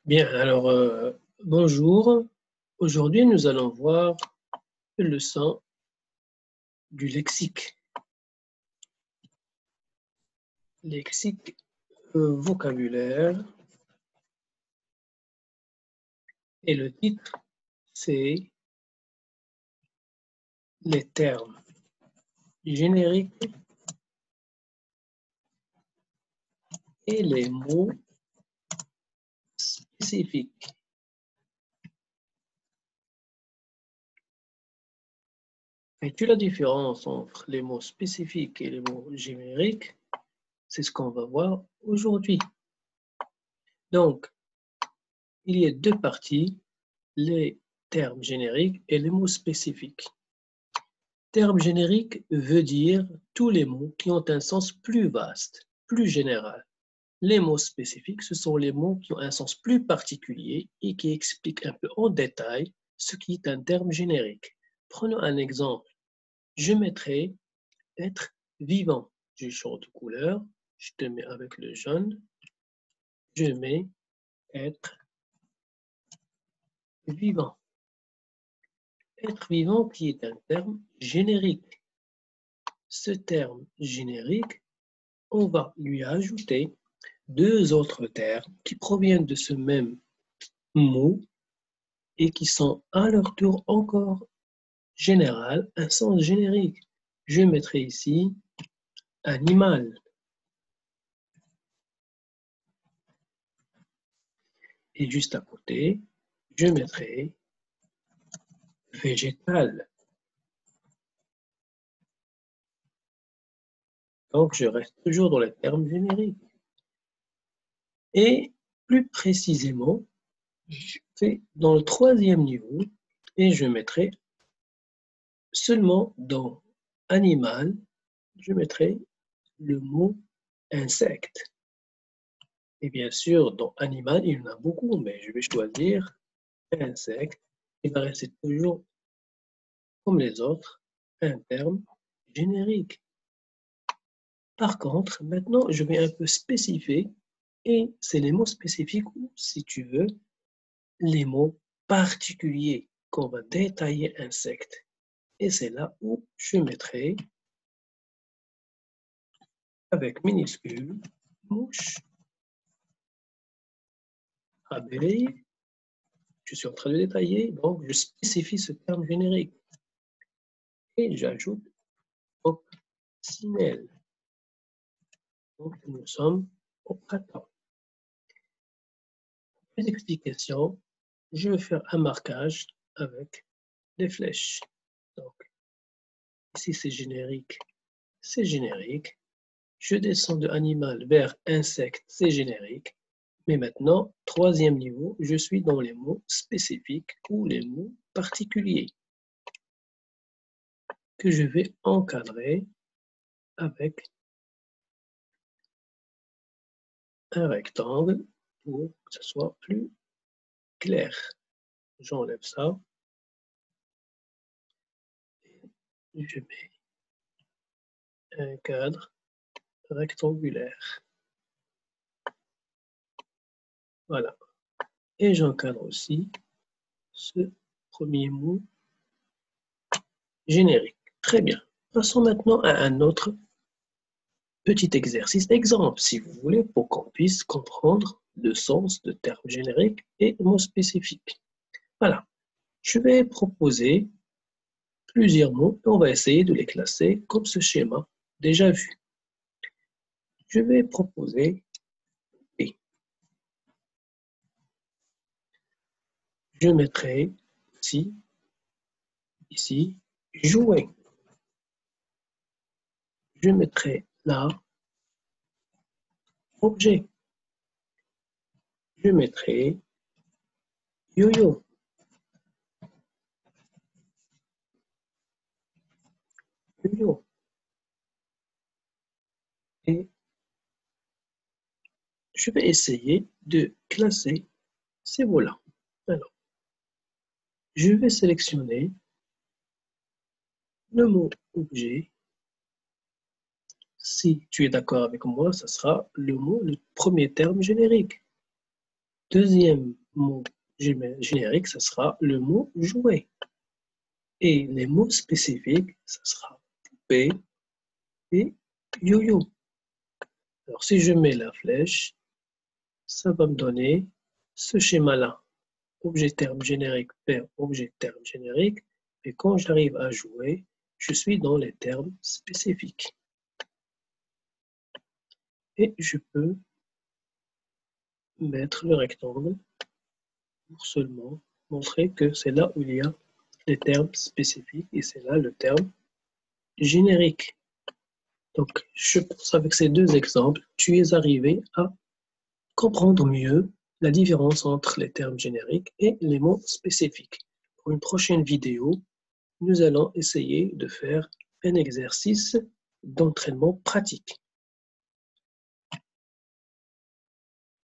Bien, alors bonjour. Aujourd'hui, nous allons voir une leçon du lexique. Lexique, vocabulaire. Et le titre, c'est les termes génériques et les mots spécifiques. Fais-tu la différence entre les mots spécifiques et les mots génériques? C'est ce qu'on va voir aujourd'hui. Donc, il y a deux parties, les termes génériques et les mots spécifiques. Terme générique veut dire tous les mots qui ont un sens plus vaste, plus général. Les mots spécifiques, ce sont les mots qui ont un sens plus particulier et qui expliquent un peu en détail ce qui est un terme générique. Prenons un exemple. Je mettrai être vivant. Je change de couleur, je te mets avec le jaune. Je mets être vivant. Être vivant qui est un terme générique. Ce terme générique, on va lui ajouter deux autres termes qui proviennent de ce même mot et qui sont à leur tour encore général, un sens générique. Je mettrai ici animal et juste à côté, je mettrai végétal. Donc, je reste toujours dans les termes génériques. Et plus précisément, je fais dans le troisième niveau et je mettrai seulement dans animal, je mettrai le mot insecte. Et bien sûr, dans animal, il y en a beaucoup, mais je vais choisir insecte. Il va rester toujours, comme les autres, un terme générique. Par contre, maintenant, je vais un peu spécifier, et c'est les mots spécifiques ou, si tu veux, les mots particuliers qu'on va détailler insecte. Et c'est là où je mettrai, avec minuscule, mouche, abeille. Je suis en train de détailler, donc je spécifie ce terme générique. Et j'ajoute coccinelle. Donc, nous sommes au printemps. Pour les explications, je vais faire un marquage avec des flèches. Donc, ici c'est générique, c'est générique. Je descends de animal vers insecte, c'est générique. Mais maintenant, troisième niveau, je suis dans les mots spécifiques ou les mots particuliers que je vais encadrer avec un rectangle pour que ce soit plus clair. J'enlève ça. Je mets un cadre rectangulaire. Voilà. Et j'encadre aussi ce premier mot générique. Très bien. Passons maintenant à un autre petit exercice d'exemple, si vous voulez, pour qu'on puisse comprendre le sens de termes génériques et mots spécifiques. Voilà. Je vais proposer plusieurs mots et on va essayer de les classer comme ce schéma déjà vu. Je vais proposer et je mettrai ici jouer. Je mettrai là objet. Je mettrai yo-yo. Yo-yo. Et je vais essayer de classer ces mots-là. Alors, je vais sélectionner le mot objet. Si tu es d'accord avec moi, ce sera le premier terme générique. deuxième mot générique, ce sera le mot jouet. Et les mots spécifiques, ce sera poupée et yo-yo. Alors, si je mets la flèche, ça va me donner ce schéma-là. Objet terme générique vers objet terme générique. Et quand j'arrive à jouer, je suis dans les termes spécifiques. Et je peux mettre le rectangle pour seulement montrer que c'est là où il y a les termes spécifiques et c'est là le terme générique. Donc, je pense avec ces deux exemples, tu es arrivé à comprendre mieux la différence entre les termes génériques et les mots spécifiques. Pour une prochaine vidéo, nous allons essayer de faire un exercice d'entraînement pratique.